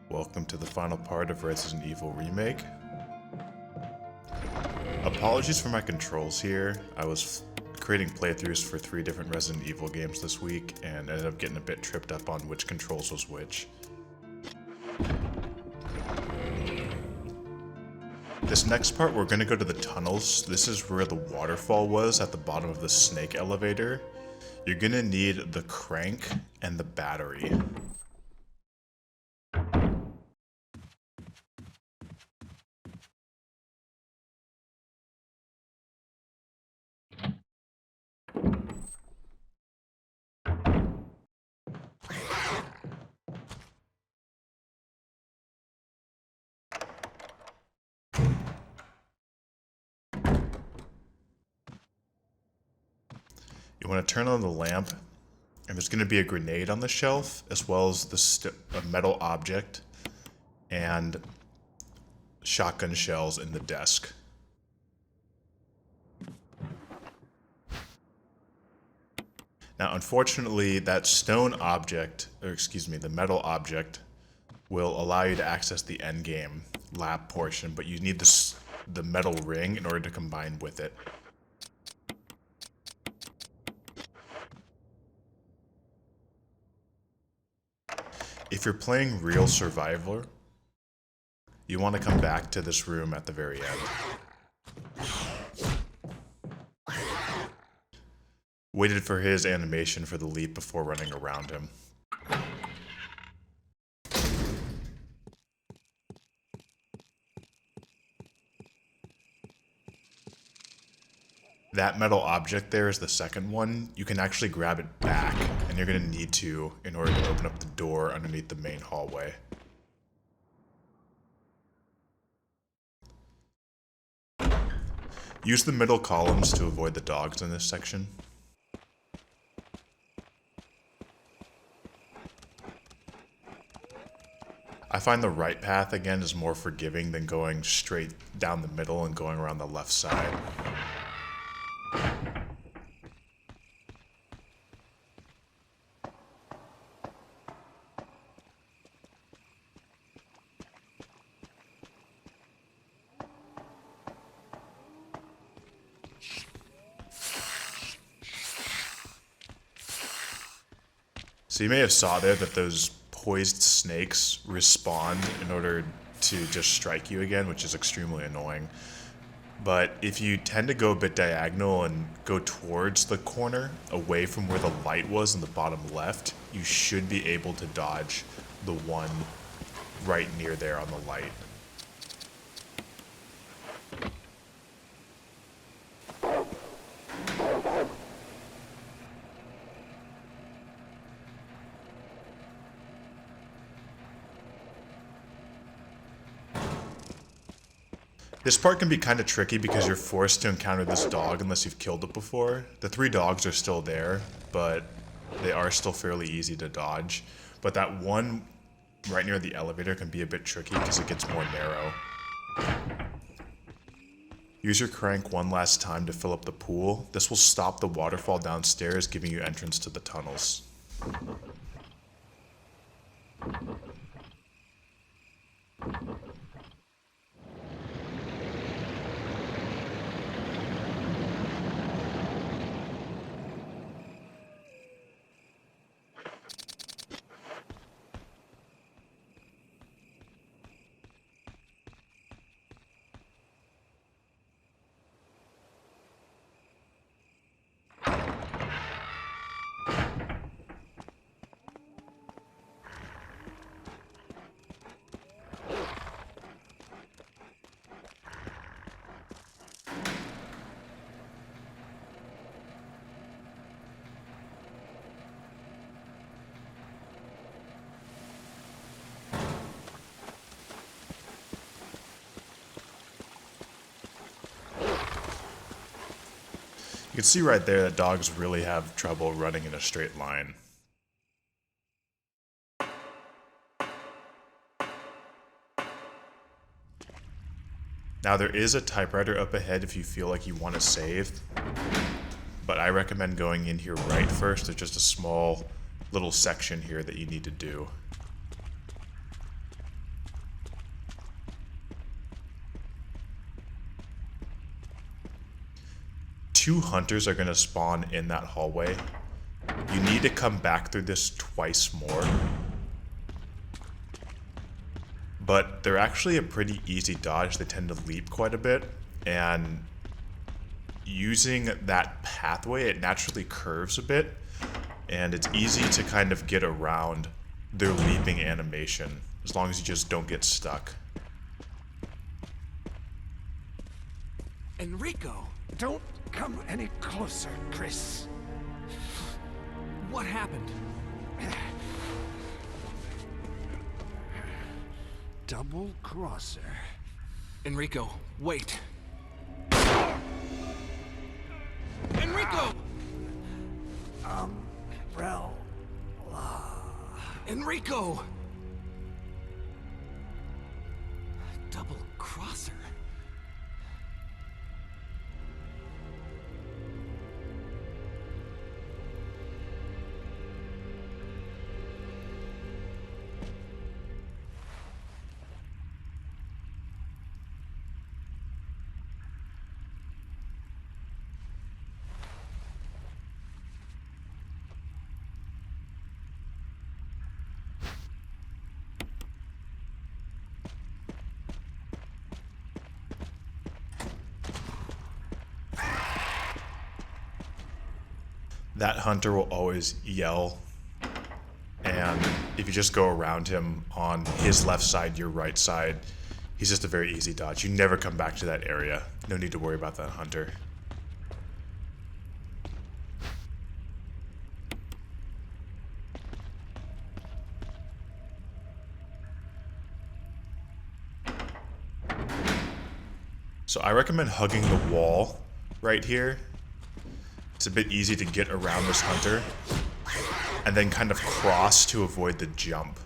Welcome to the final part of Resident Evil Remake. Apologies for my controls here. I was creating playthroughs for 3 different Resident Evil games this week and ended up getting a bit tripped up on which controls was which. This next part we're going to go to the tunnels. This is where the waterfall was at the bottom of the snake elevator. You're going to need the crank and the battery. You want to turn on the lamp, and there's going to be a grenade on the shelf, as well as a metal object and shotgun shells in the desk. Now, unfortunately, that stone object, or excuse me, the metal object, will allow you to access the endgame lab portion, but you need the metal ring in order to combine with it. If you're playing Real Survivor, you want to come back to this room at the very end. Waited for his animation for the leap before running around him. That metal object there is the second one. You can actually grab it back, and you're going to need to in order to open up the door underneath the main hallway. Use the middle columns to avoid the dogs in this section. I find the right path, again, is more forgiving than going straight down the middle and going around the left side. So you may have saw there that those poised snakes respawn in order to just strike you again, which is extremely annoying. But if you tend to go a bit diagonal and go towards the corner, away from where the light was in the bottom left, you should be able to dodge the one right near there on the light. This part can be kind of tricky because you're forced to encounter this dog unless you've killed it before. The 3 dogs are still there, but they are still fairly easy to dodge. But that one right near the elevator can be a bit tricky because it gets more narrow. Use your crank one last time to fill up the pool. This will stop the waterfall downstairs, giving you entrance to the tunnels. You can see right there that dogs really have trouble running in a straight line. Now there is a typewriter up ahead if you feel like you want to save, but I recommend going in here right first. There's just a small little section here that you need to do. 2 hunters are going to spawn in that hallway. You need to come back through this twice more. But they're actually a pretty easy dodge. They tend to leap quite a bit. And using that pathway, it naturally curves a bit. And it's easy to kind of get around their leaping animation, as long as you just don't get stuck. Enrico! Don't come any closer, Chris. What happened? Double crosser. Enrico, wait. Enrico! Umbrella. Enrico! Double crosser? That hunter will always yell, and if you just go around him on his left side, your right side, he's just a very easy dodge. You never come back to that area. No need to worry about that hunter. So I recommend hugging the wall right here. It's a bit easy to get around this hunter, and then kind of cross to avoid the jump.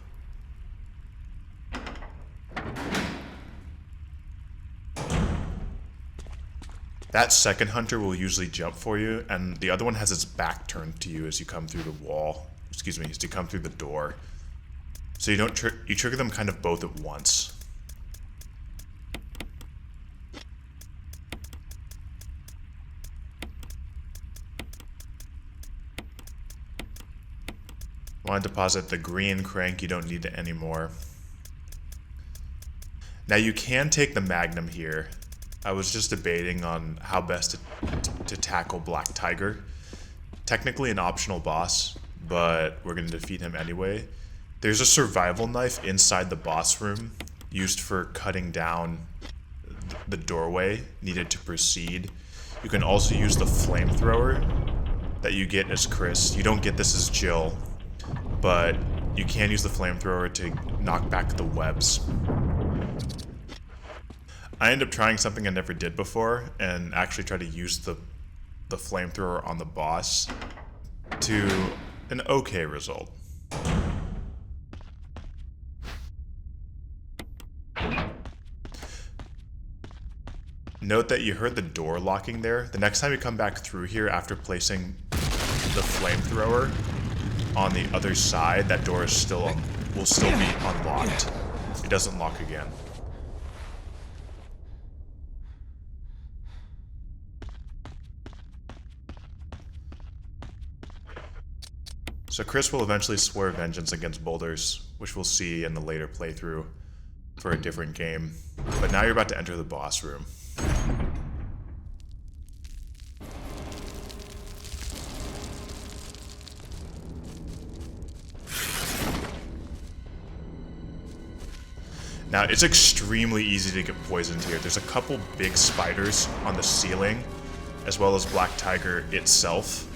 That second hunter will usually jump for you, and the other one has its back turned to you as you come through the wall. Excuse me, as you come through the door. So you don't you trigger them kind of both at once. Want to deposit the green crank, you don't need it anymore. Now you can take the Magnum here. I was just debating on how best to tackle Black Tiger. Technically an optional boss, but we're going to defeat him anyway. There's a survival knife inside the boss room used for cutting down the doorway needed to proceed. You can also use the flamethrower that you get as Chris. You don't get this as Jill, but you can use the flamethrower to knock back the webs. I ended up trying something I never did before and actually tried to use the flamethrower on the boss to an okay result. Note that you heard the door locking there. The next time you come back through here after placing the flamethrower on the other side, that door is will still be unlocked. It doesn't lock again. So Chris will eventually swear vengeance against boulders, which we'll see in the later playthrough for a different game. But now you're about to enter the boss room. Now, it's extremely easy to get poisoned here. There's a couple big spiders on the ceiling, as well as Black Tiger itself.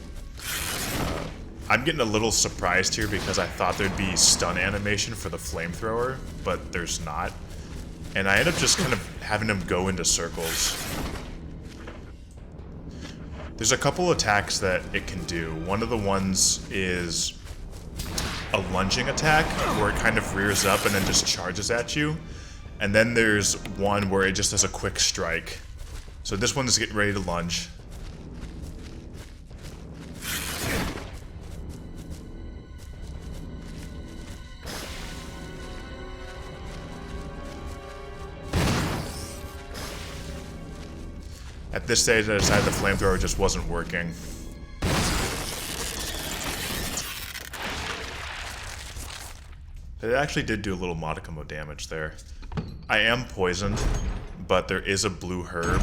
I'm getting a little surprised here because I thought there'd be stun animation for the flamethrower, but there's not. And I end up just kind of having him go into circles. There's a couple attacks that it can do. One of the ones is a lunging attack where it kind of rears up and then just charges at you. And then there's one where it just does a quick strike. So this one is getting ready to lunge. At this stage, I decided the flamethrower just wasn't working. It actually did do a little modicum of damage there. I am poisoned, but there is a blue herb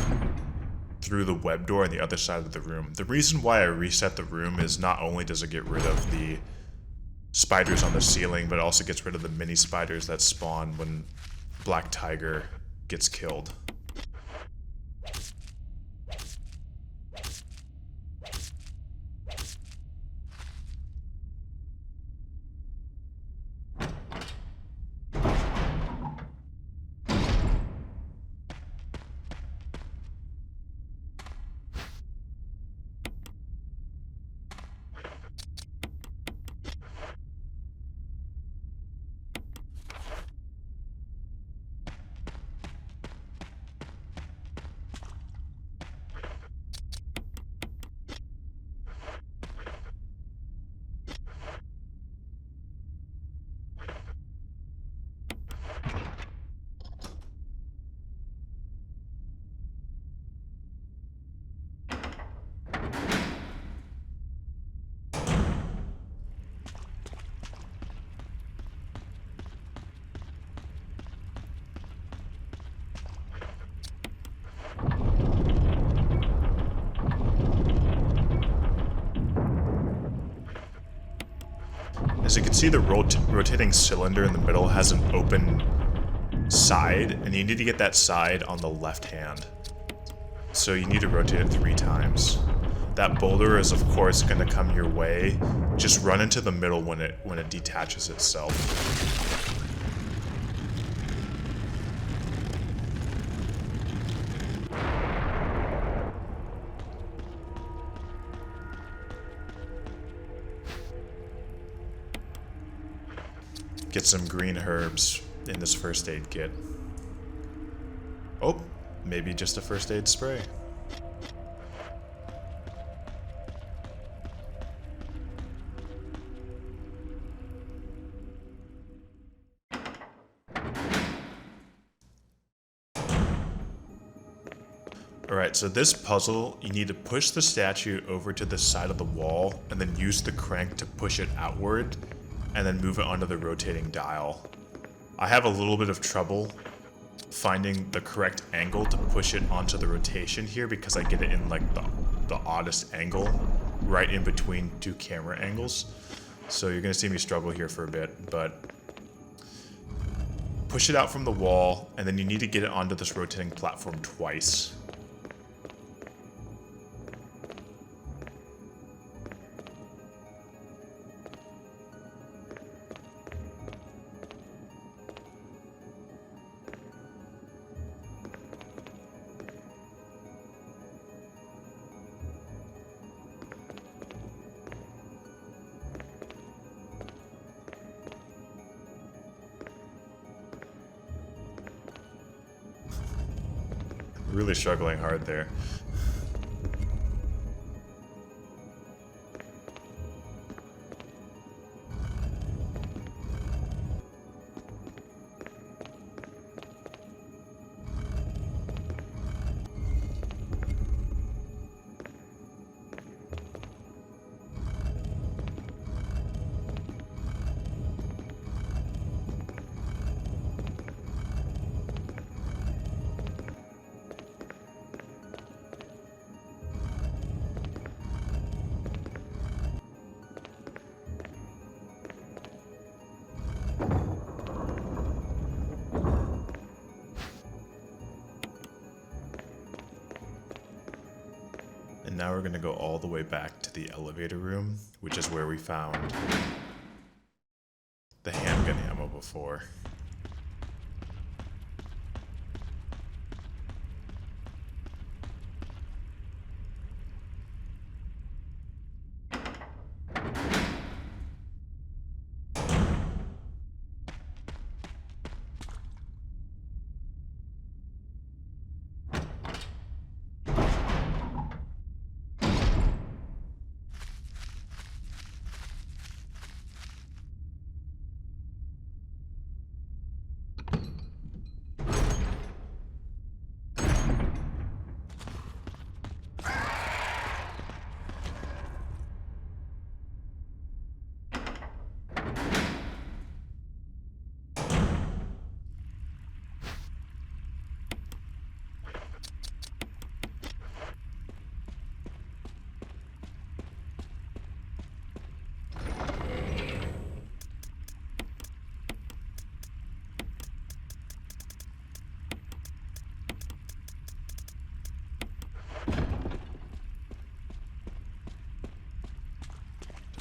through the web door on the other side of the room. The reason why I reset the room is not only does it get rid of the spiders on the ceiling, but it also gets rid of the mini spiders that spawn when Black Tiger gets killed. As you can see, the rotating cylinder in the middle has an open side, and you need to get that side on the left hand. So you need to rotate it 3 times. That boulder is of course going to come your way. Just run into the middle when it detaches itself. Get some green herbs in this first aid kit. Oh, maybe just a first aid spray. Alright, so this puzzle, you need to push the statue over to the side of the wall and then use the crank to push it outward and then move it onto the rotating dial. I have a little bit of trouble finding the correct angle to push it onto the rotation here because I get it in like the oddest angle right in between 2 camera angles. So you're gonna see me struggle here for a bit, but push it out from the wall and then you need to get it onto this rotating platform twice. Really struggling hard there. And now we're going to go all the way back to the elevator room, which is where we found the handgun ammo before.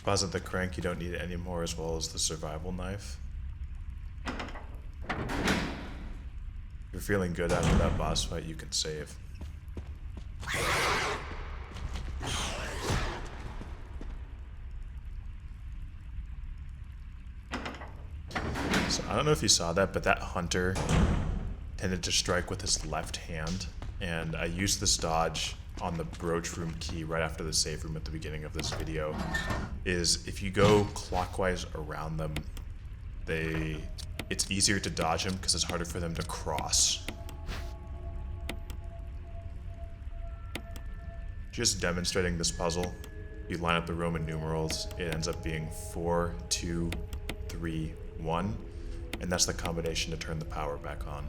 Deposit the crank, you don't need it anymore, as well as the survival knife. If you're feeling good after that boss fight, you can save. So I don't know if you saw that, but that hunter tended to strike with his left hand, and I used this dodge on the brooch room key right after the save room at the beginning of this video. Is if you go clockwise around them, it's easier to dodge them because it's harder for them to cross. Just demonstrating this puzzle, you line up the Roman numerals, it ends up being 4, 2, 3, 1, and that's the combination to turn the power back on.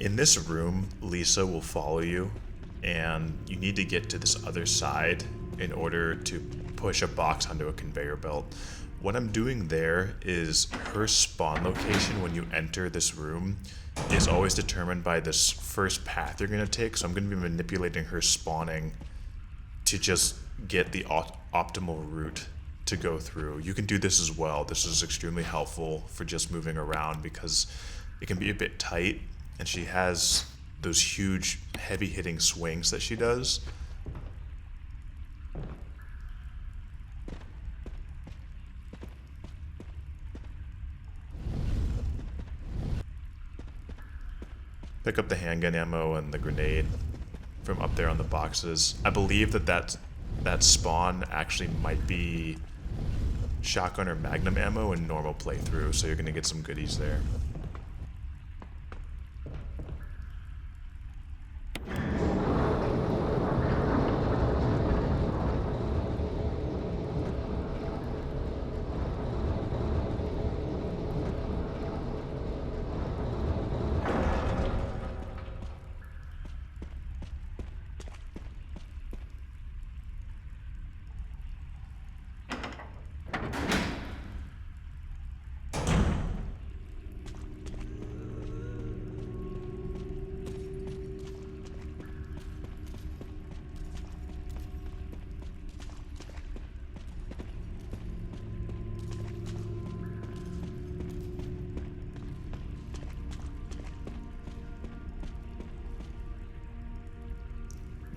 In this room, Lisa will follow you, and you need to get to this other side in order to push a box onto a conveyor belt. What I'm doing there is her spawn location when you enter this room is always determined by this first path you're going to take, so I'm going to be manipulating her spawning to just get the optimal route to go through. You can do this as well. This is extremely helpful for just moving around because it can be a bit tight, and she has those huge heavy hitting swings that she does. Pick up the handgun ammo and the grenade from up there on the boxes. I believe that spawn actually might be shotgun or magnum ammo in normal playthrough, so you're gonna get some goodies there.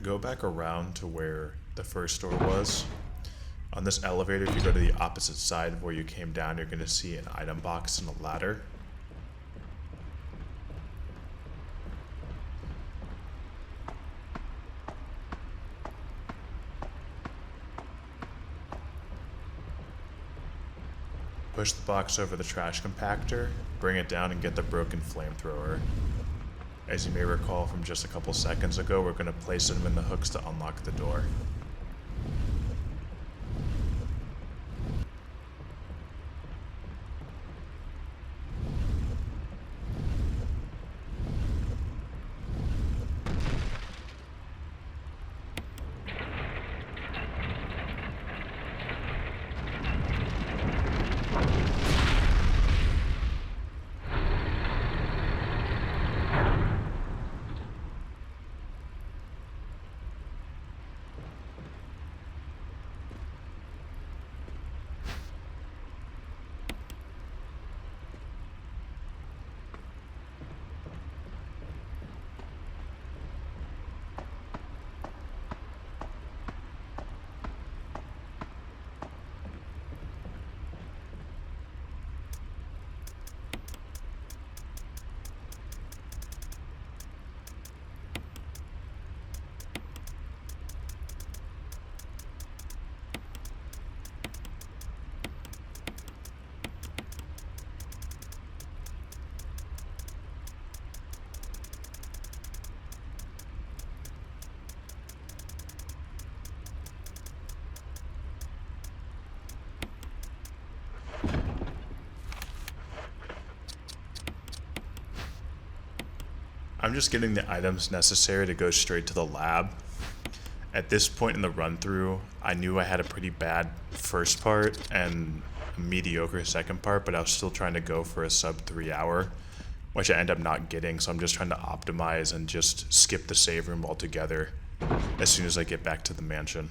Go back around to where the first door was. On this elevator, if you go to the opposite side of where you came down, you're going to see an item box and a ladder. Push the box over the trash compactor, bring it down, and get the broken flamethrower. As you may recall from just a couple seconds ago, we're going to place them in the hooks to unlock the door. just getting the items necessary to go straight to the lab. At this point in the run through, I knew I had a pretty bad first part and a mediocre second part, but I was still trying to go for a sub 3 hour, which I end up not getting, so I'm just trying to optimize and just skip the save room altogether as soon as I get back to the mansion.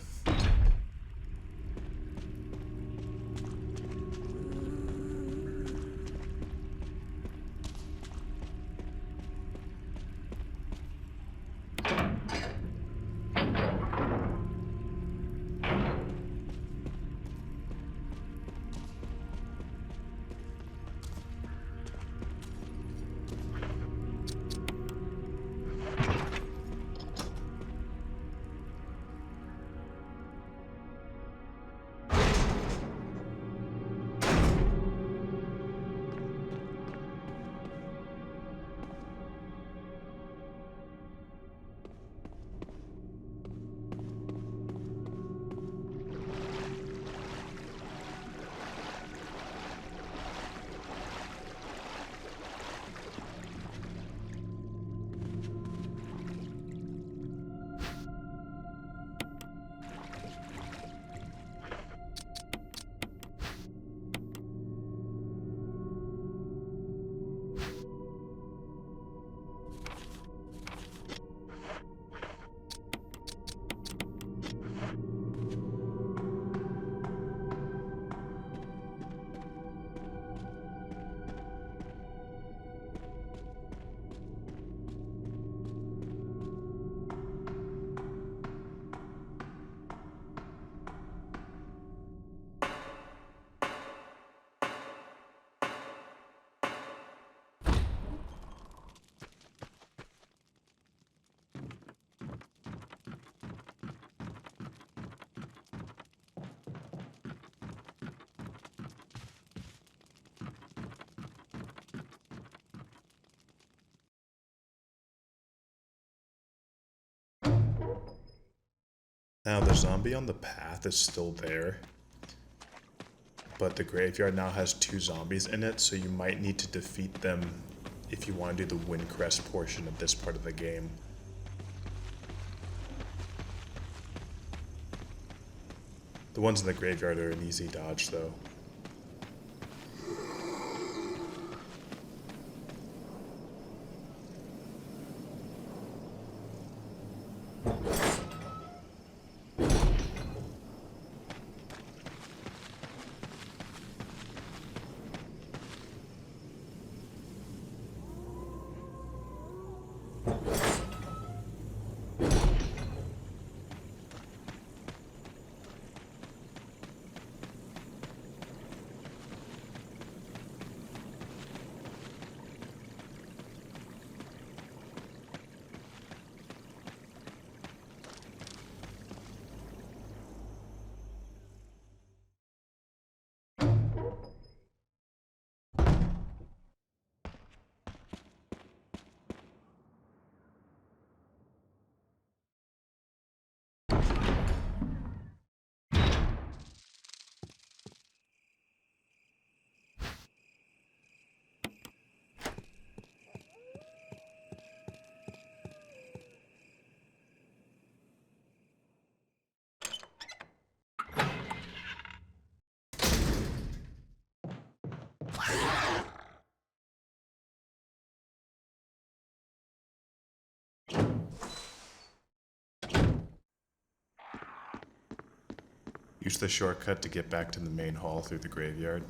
Now the zombie on the path is still there, but the graveyard now has 2 zombies in it, so you might need to defeat them if you want to do the Windcrest portion of this part of the game. The ones in the graveyard are an easy dodge though. Use the shortcut to get back to the main hall through the graveyard.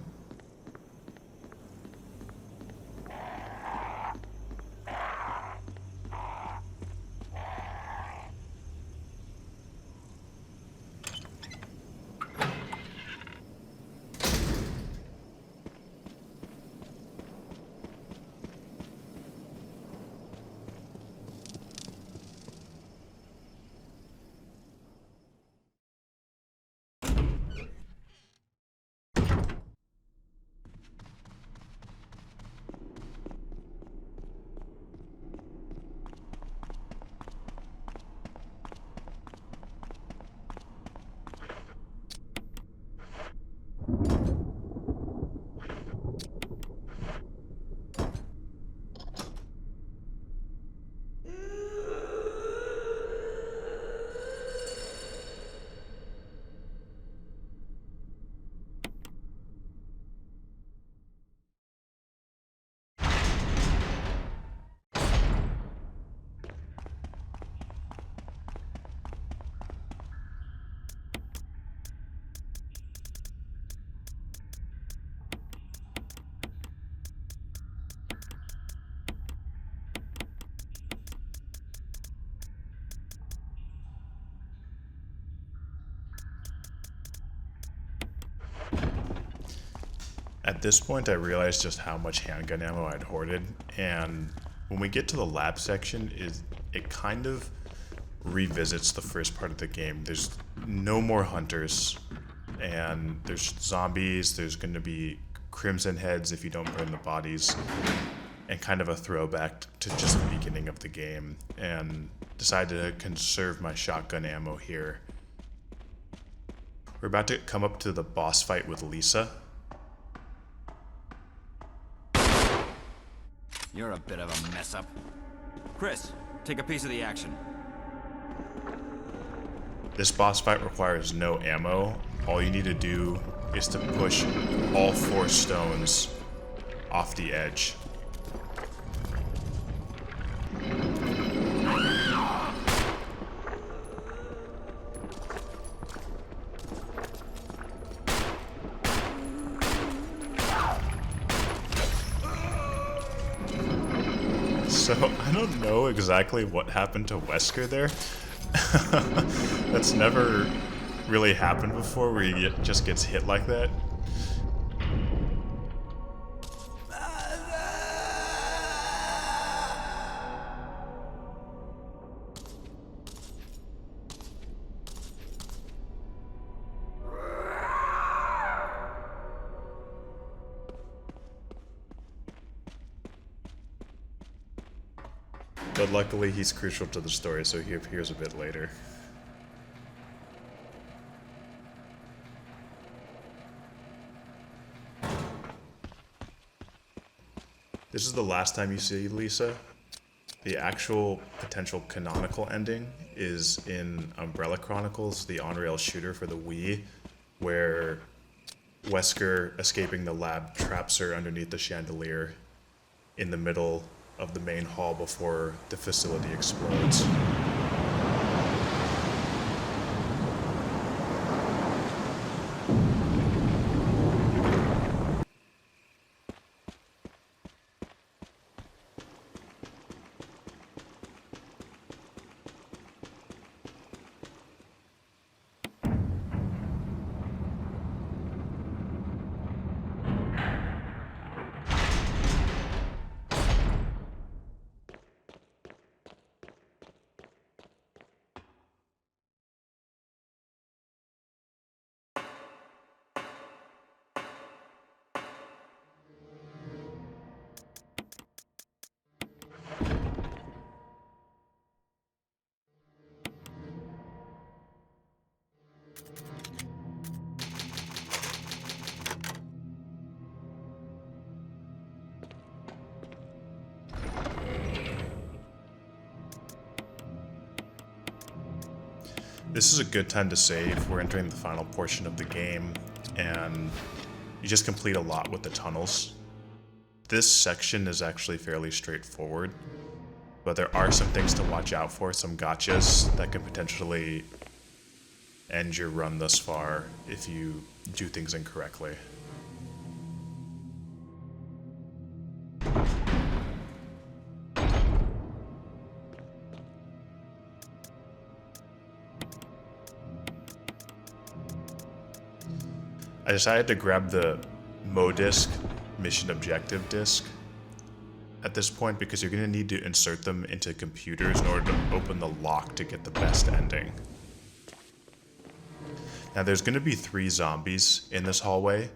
At this point, I realized just how much handgun ammo I'd hoarded, and when we get to the lab section, it kind of revisits the first part of the game. There's no more hunters, and there's zombies, there's going to be crimson heads if you don't burn the bodies, and kind of a throwback to just the beginning of the game, and decided to conserve my shotgun ammo here. We're about to come up to the boss fight with Lisa. You're a bit of a mess up. Chris, take a piece of the action. This boss fight requires no ammo. All you need to do is to push all 4 stones off the edge. So, I don't know exactly what happened to Wesker there. That's never really happened before, where he just gets hit like that. But luckily he's crucial to the story, so he appears a bit later. This is the last time you see Lisa. The actual potential canonical ending is in Umbrella Chronicles, the on-rail shooter for the Wii, where Wesker, escaping the lab, traps her underneath the chandelier in the middle of the main hall before the facility explodes. This is a good time to save. We're entering the final portion of the game, and you just complete a lot with the tunnels. This section is actually fairly straightforward, but there are some things to watch out for, some gotchas that could potentially end your run thus far if you do things incorrectly. I decided to grab the Mo disc, mission objective disc, at this point because you're going to need to insert them into computers in order to open the lock to get the best ending. Now there's going to be 3 zombies in this hallway.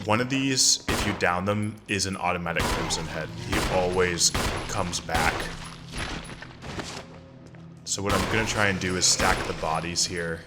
One of these, if you down them, is an automatic Crimson Head. He always comes back. So what I'm going to try and do is stack the bodies here.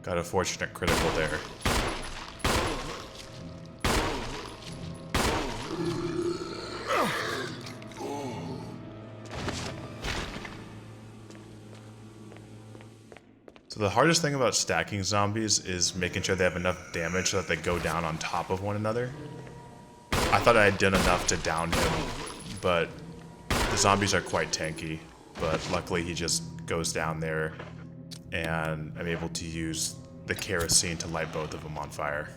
Got a fortunate critical there. So the hardest thing about stacking zombies is making sure they have enough damage so that they go down on top of one another. I thought I had done enough to down him, but the zombies are quite tanky. But luckily he just goes down there, and I'm able to use the kerosene to light both of them on fire.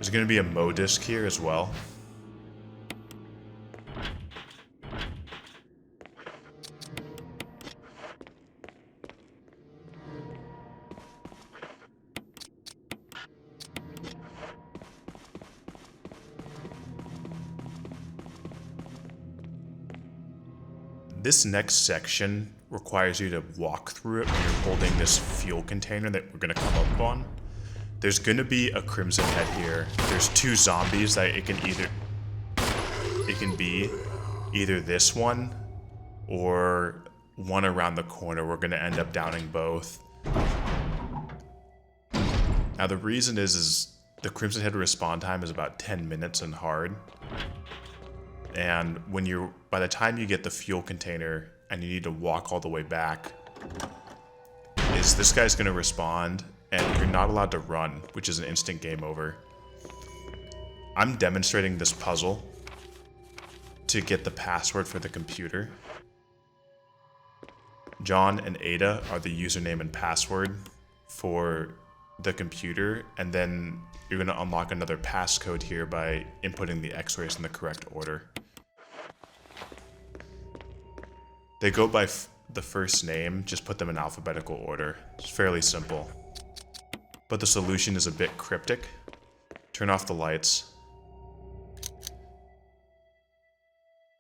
There's going to be a Mo disc here as well. This next section requires you to walk through it when you're holding this fuel container that we're going to come up on. There's going to be a Crimson Head here. There's two zombies that it can be either this one or one around the corner. We're going to end up downing both. Now the reason is the Crimson Head respawn time is about 10 minutes in hard. And by the time you get the fuel container and you need to walk all the way back, this guy's going to respond and you're not allowed to run, which is an instant game over. I'm demonstrating this puzzle to get the password for the computer. John and Ada are the username and password for the computer, and then you're going to unlock another passcode here by inputting the x-rays in the correct order. They go by the first name, just put them in alphabetical order. It's fairly simple. But the solution is a bit cryptic. Turn off the lights.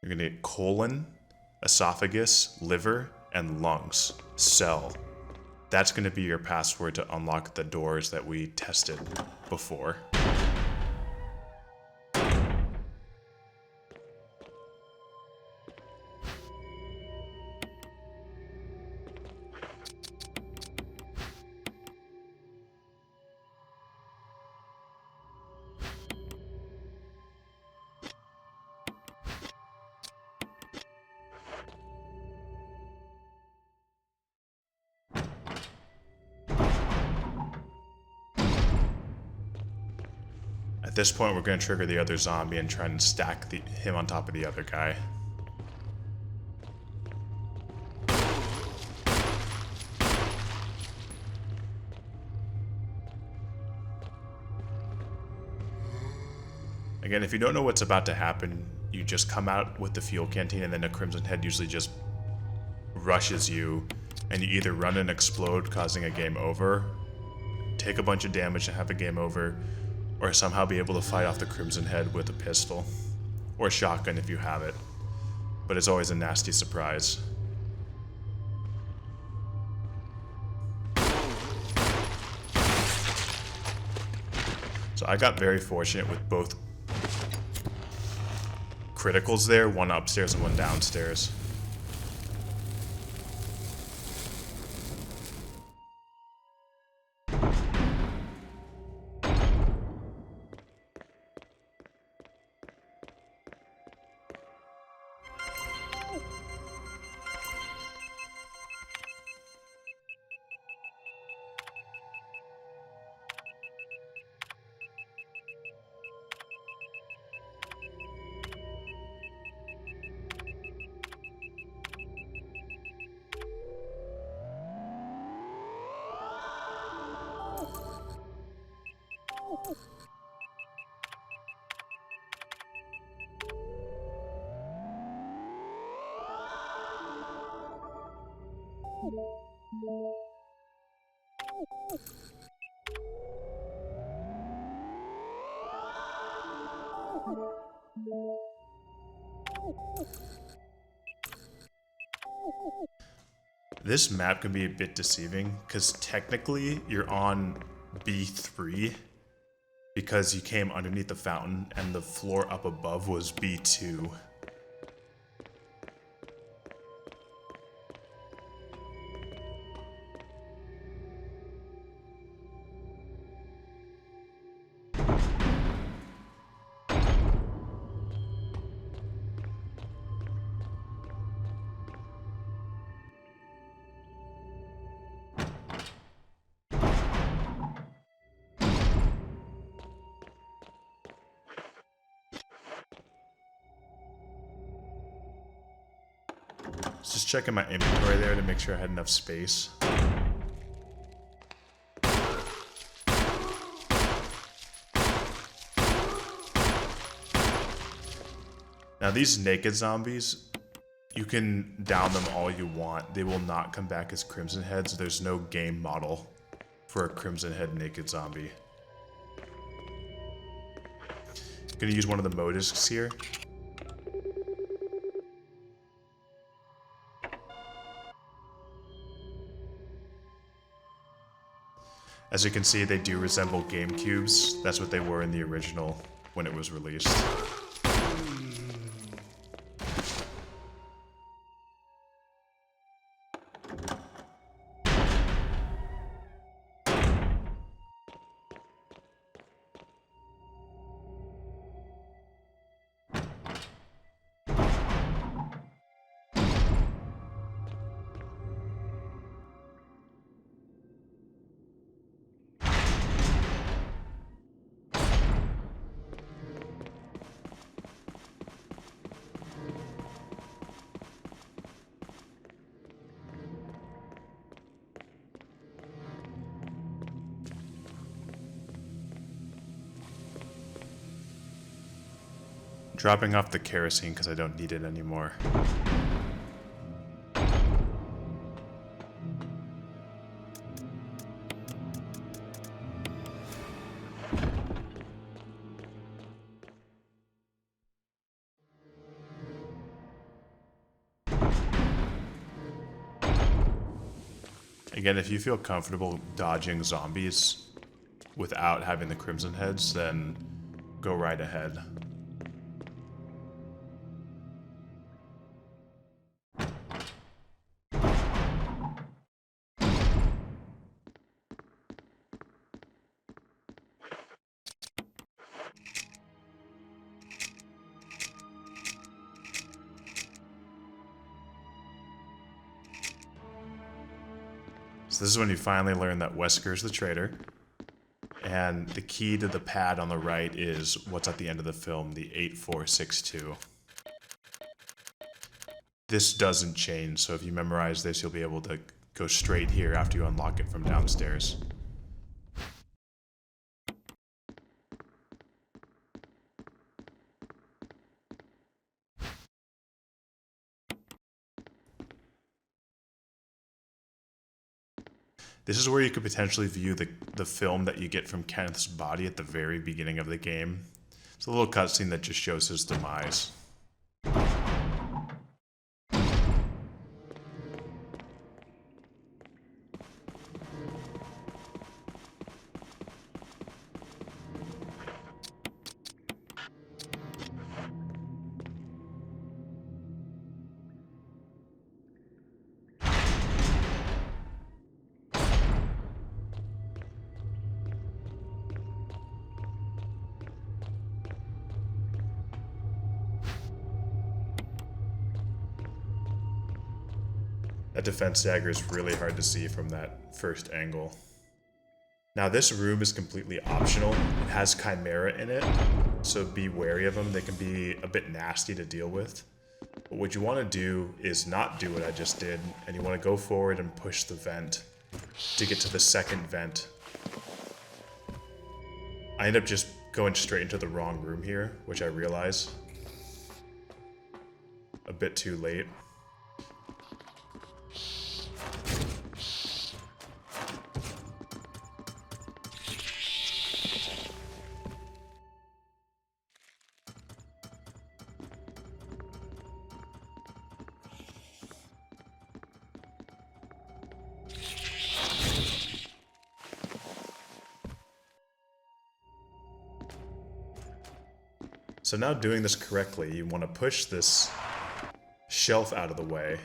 You're gonna get colon, esophagus, liver, and lungs. Cell. That's gonna be your password to unlock the doors that we tested before. At this point, we're going to trigger the other zombie and try and stack him on top of the other guy. Again, if you don't know what's about to happen, you just come out with the fuel canteen and then a Crimson Head usually just rushes you and you either run and explode, causing a game over, take a bunch of damage and have a game over, or somehow be able to fight off the Crimson Head with a pistol. Or a shotgun if you have it. But it's always a nasty surprise. So I got very fortunate with both criticals there, one upstairs and one downstairs. This map can be a bit deceiving because technically you're on B3 because you came underneath the fountain and the floor up above was B2. Just checking my inventory there to make sure I had enough space. Now these naked zombies, you can down them all you want. They will not come back as Crimson Heads. There's no game model for a Crimson Head naked zombie. Gonna use one of the modiscs here. As you can see, they do resemble GameCubes. That's what they were in the original when it was released. Dropping off the kerosene because I don't need it anymore. Again, if you feel comfortable dodging zombies without having the Crimson Heads, then go right ahead. So this is when you finally learn that Wesker's the traitor. And the key to the pad on the right is what's at the end of the film, the 8462. This doesn't change, so if you memorize this, you'll be able to go straight here after you unlock it from downstairs. This is where you could potentially view the film that you get from Kenneth's body at the very beginning of the game. It's a little cutscene that just shows his demise. That defense dagger is really hard to see from that first angle. Now this room is completely optional. It has Chimera in it, so be wary of them. They can be a bit nasty to deal with. But what you want to do is not do what I just did, and you want to go forward and push the vent to get to the second vent. I end up just going straight into the wrong room here, which I realize a bit too late. So now doing this correctly, you want to push this shelf out of the way.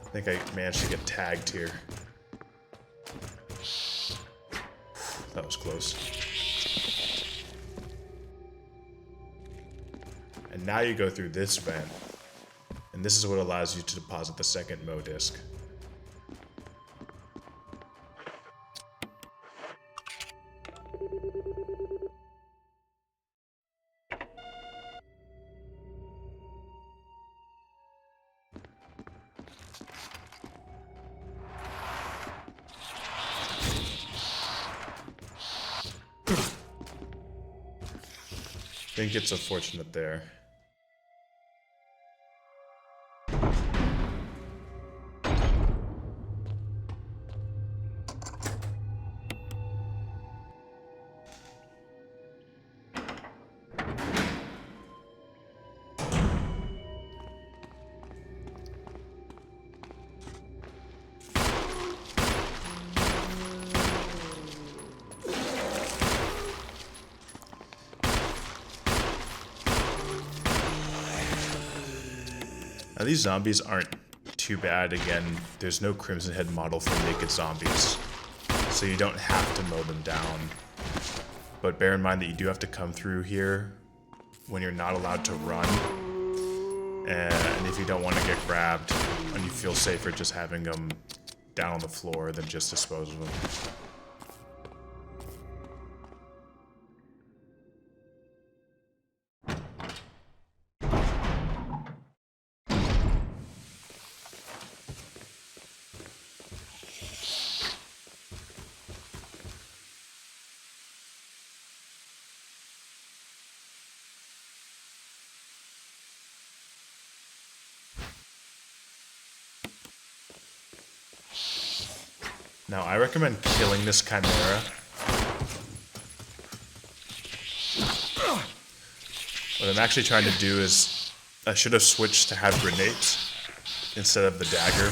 I think I managed to get tagged here. That was close. And now you go through this vent. And this is what allows you to deposit the second Mo disc. think it's unfortunate there. Now these zombies aren't too bad. Again, there's no Crimson Head model for naked zombies, so you don't have to mow them down. But bear in mind that you do have to come through here when you're not allowed to run, and if you don't want to get grabbed, and you feel safer just having them down on the floor than just dispose of them. Now, I recommend killing this Chimera. What I'm actually trying to do is, I should have switched to have grenades instead of the dagger.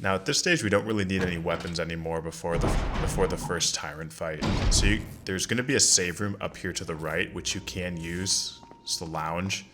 Now at this stage, we don't really need any weapons anymore before the first Tyrant fight. So there's going to be a save room up here to the right, which you can use. It's the lounge.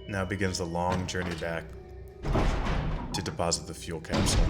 Now begins the long journey back to deposit the fuel capsule.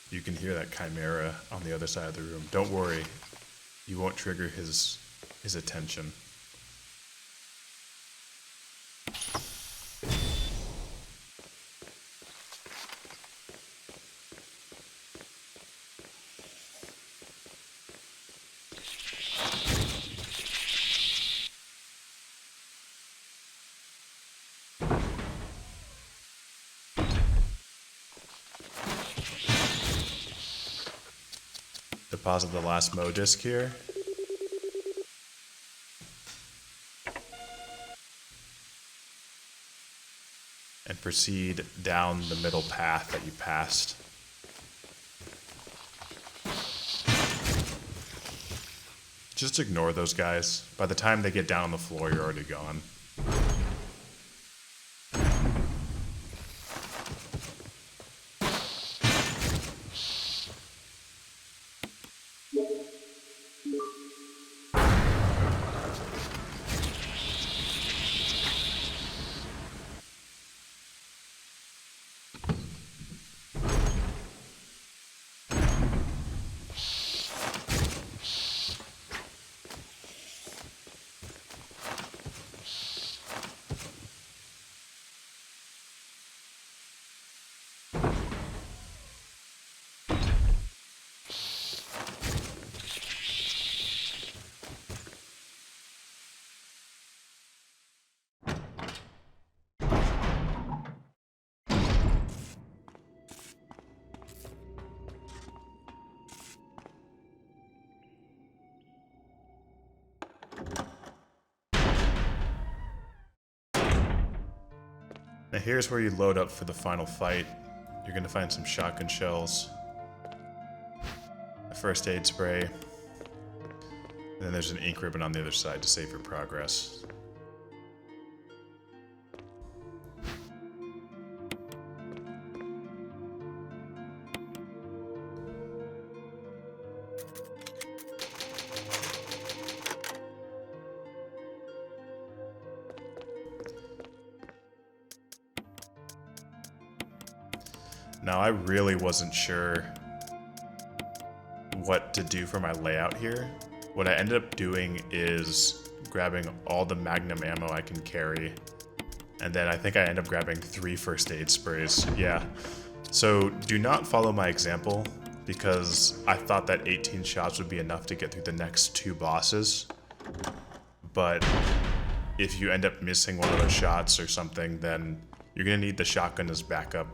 You can hear that Chimera on the other side of the room. Don't worry, you won't trigger his attention. Deposit the last Mo disc here. And and proceed down the middle path that you passed. Just ignore those guys. By the time they get down on the floor, you're already gone. Now here's where you load up for the final fight. You're gonna find some shotgun shells, a first aid spray, and then there's an ink ribbon on the other side to save your progress. Now, I really wasn't sure what to do for my layout here. What I ended up doing is grabbing all the magnum ammo I can carry, and then I think I end up grabbing 3 first aid sprays. Yeah. So do not follow my example, because I thought that 18 shots would be enough to get through the next 2 bosses. But if you end up missing one of those shots or something, then you're gonna need the shotgun as backup.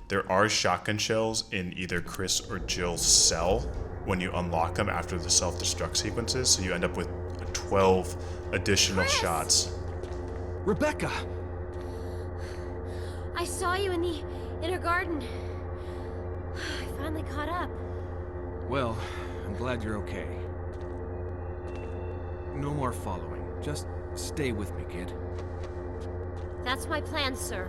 There are shotgun shells in either Chris or Jill's cell when you unlock them after the self-destruct sequences, so you end up with 12 additional shots. Rebecca! I saw you in the inner garden. I finally caught up. Well, I'm glad you're okay. No more following. Just stay with me, kid. That's my plan, sir.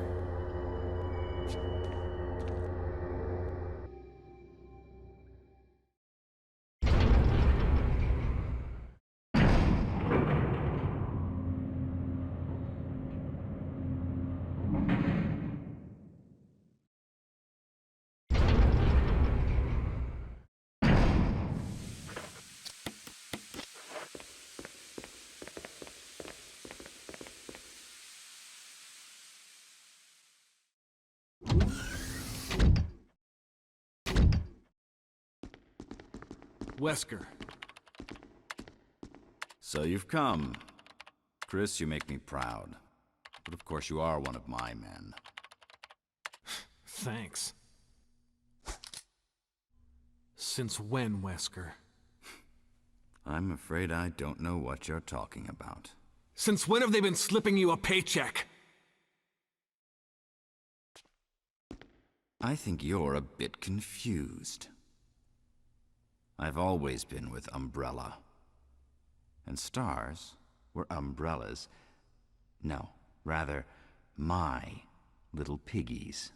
Wesker. So you've come. Chris, you make me proud. But of course you are one of my men. Thanks. Since when, Wesker? I'm afraid I don't know what you're talking about. Since when have they been slipping you a paycheck? I think you're a bit confused. I've always been with Umbrella. And stars were Umbrella's. No, rather, my little piggies.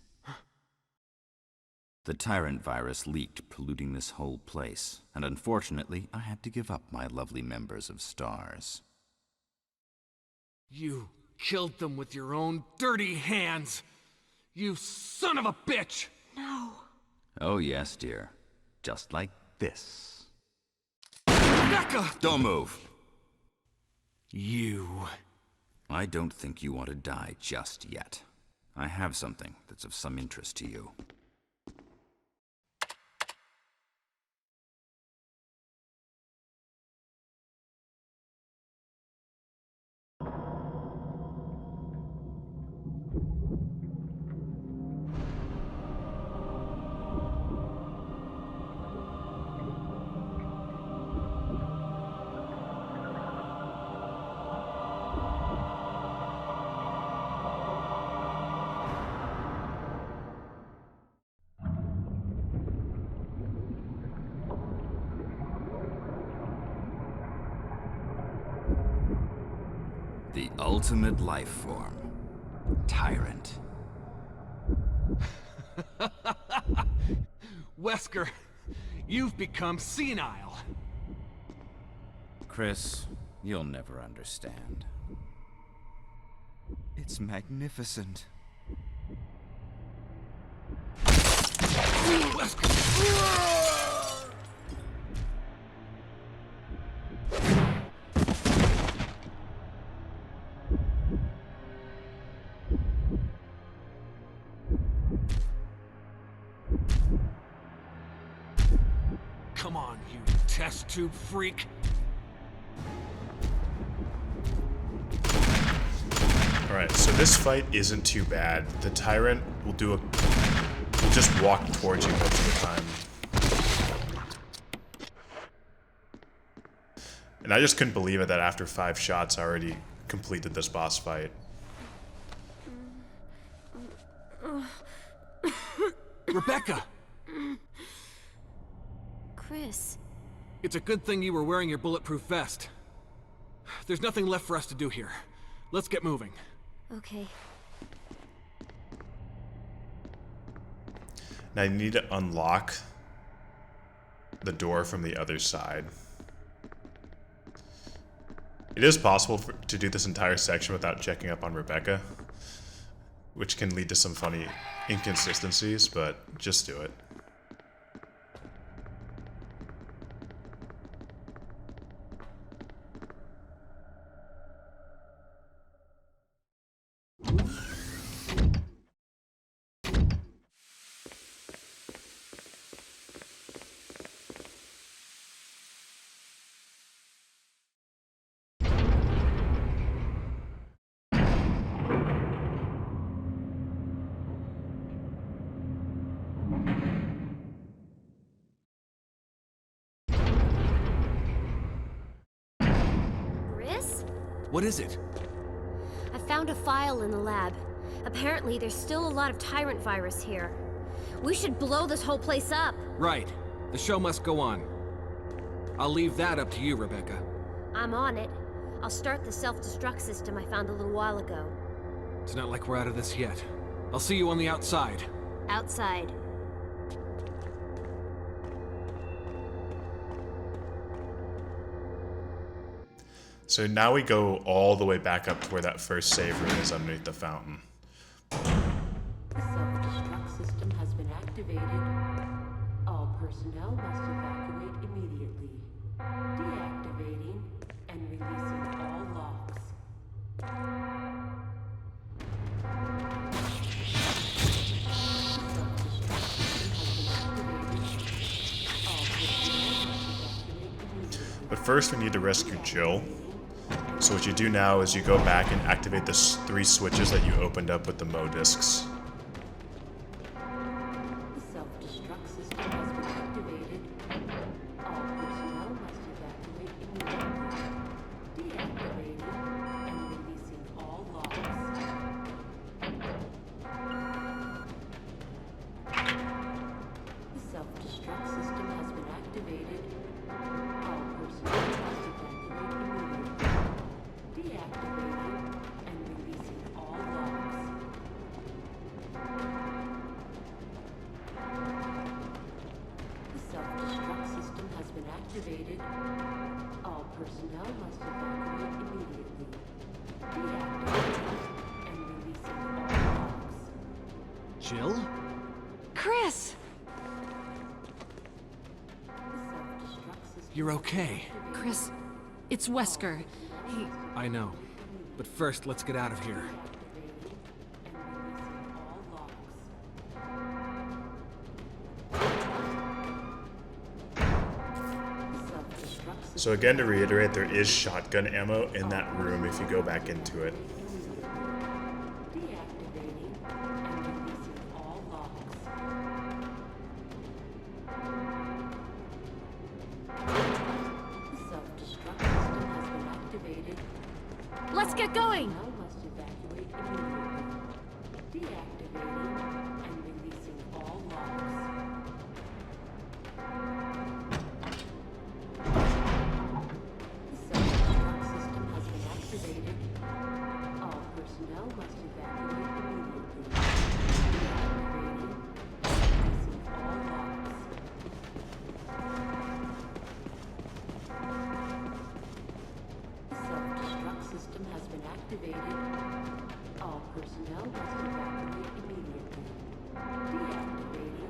The Tyrant virus leaked, polluting this whole place, and unfortunately, I had to give up my lovely members of Stars. You killed them with your own dirty hands! You son of a bitch! No. Oh yes, dear. Just like this. Rebecca! Don't move! You... I don't think you want to die just yet. I have something that's of some interest to you. The ultimate life form. Tyrant. Wesker, you've become senile. Chris, you'll never understand. It's magnificent. Wesker! Come on, you test tube freak. Alright, so this fight isn't too bad. The Tyrant will just walk towards you most of the time. And I just couldn't believe it that after 5 shots I already completed this boss fight. Rebecca! Chris. It's a good thing you were wearing your bulletproof vest. There's nothing left for us to do here. Let's get moving. Okay. Now you need to unlock the door from the other side. It is possible to do this entire section without checking up on Rebecca, which can lead to some funny inconsistencies, but just do it. Chris? What is it? I found a file in the lab. Apparently, there's still a lot of Tyrant virus here. We should blow this whole place up. Right. The show must go on. I'll leave that up to you, Rebecca. I'm on it. I'll start the self-destruct system I found a little while ago. It's not like we're out of this yet. I'll see you on the outside. Outside. So now we go all the way back up to where that first save room is underneath the fountain. The self-destruct system has been activated. All personnel must evacuate immediately. Deactivating and releasing all locks. But first we need to rescue Jill. So what you do now is you go back and activate the 3 switches that you opened up with the Mo discs. The self-destruct system has been activated. All personnel must evacuate immediately. Deactivating and releasing all locks. The self-destruct system has been activated. All personnel must evacuate immediately. Deactivating and releasing all locks. The self-destruct system has been activated. All personnel must evacuate immediately. Deactivating and releasing all locks. Jill? Chris! The self-destruct system You're okay. Chris, it's Wesker. He... I know. But first, let's get out of here. So again, to reiterate, there is shotgun ammo in that room if you go back into it. Deactivating and releasing all locks. The self-destruct system has been activated. Let's get going! Now must evacuate immediately. Deactivating and releasing all locks. The self-destruct system has been activated. system has been activated. All personnel must evacuate immediately. Deactivating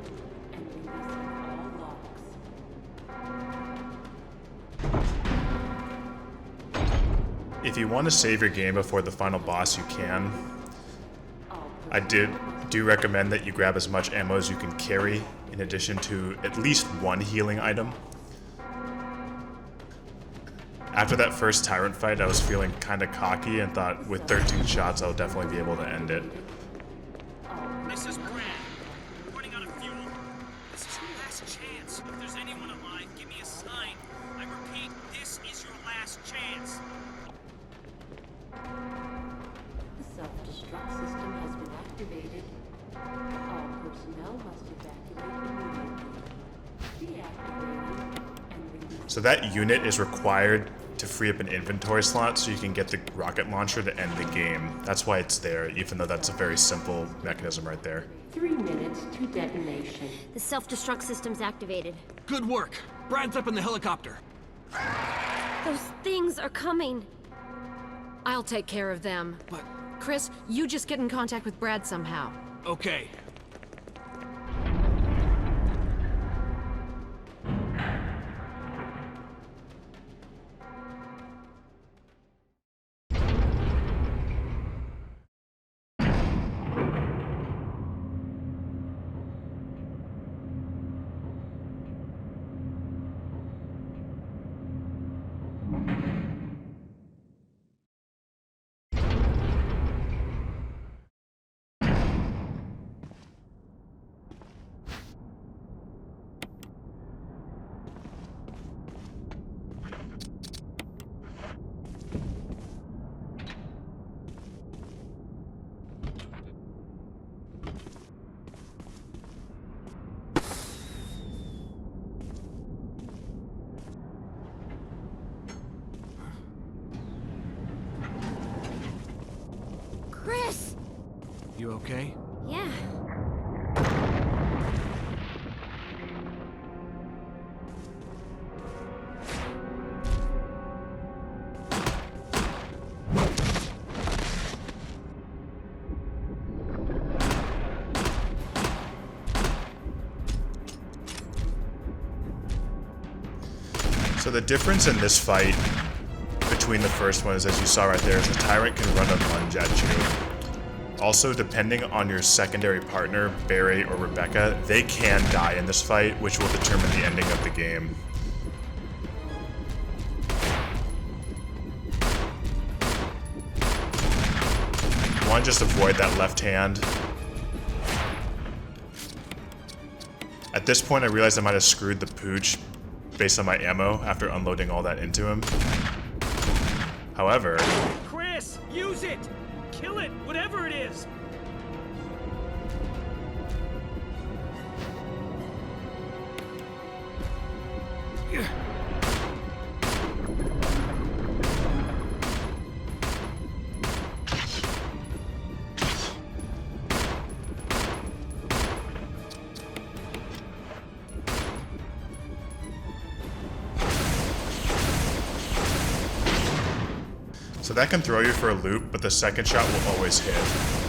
and releasing all locks. If you want to save your game before the final boss, you can. I do recommend that you grab as much ammo as you can carry, in addition to at least one healing item. After that first Tyrant fight, I was feeling kinda cocky and thought with 13 shots I'll definitely be able to end it. This is Brad. We're running out of fuel. This is your last chance. If there's anyone alive, give me a sign. I repeat, this is your last chance. The self-destruct system has been activated. All personnel must evacuate immediately. Deactivating and releasing. So that unit is required to free up an inventory slot so you can get the rocket launcher to end the game. That's why it's there, even though that's a very simple mechanism right there. 3 minutes to detonation. The self-destruct system's activated. Good work. Brad's up in the helicopter. Those things are coming. I'll take care of them. But, Chris, you just get in contact with Brad somehow. okay. Chris! You okay? Yeah. So the difference in this fight between the first one is, as you saw right there, is the Tyrant can run a lunge at you. Also, depending on your secondary partner, Barry or Rebecca, they can die in this fight, which will determine the ending of the game. You want to just avoid that left hand. At this point, I realized I might have screwed the pooch based on my ammo after unloading all that into him. However, Chris, use it! Kill it, whatever it is! so that can throw you for a loop, but the second shot will always hit.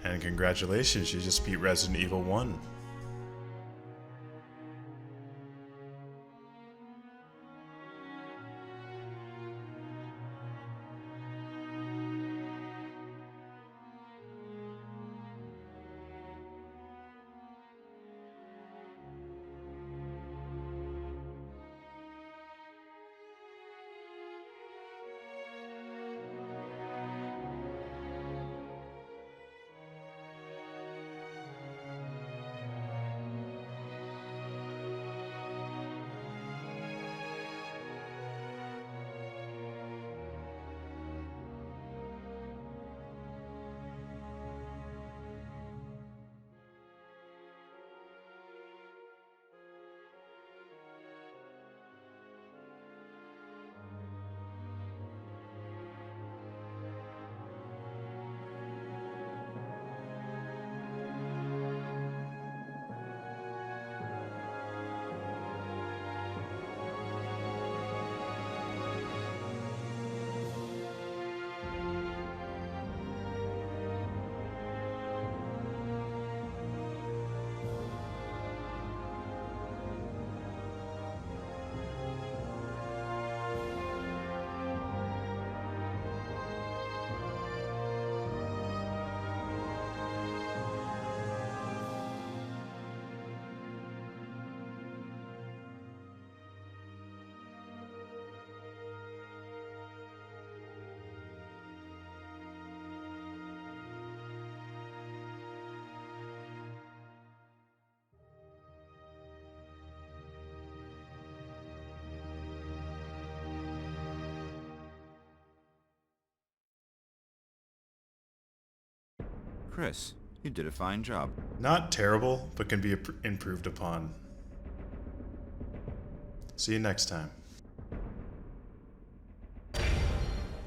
And congratulations, you just beat Resident Evil 1. Chris, you did a fine job. Not terrible, but can be improved upon. See you next time.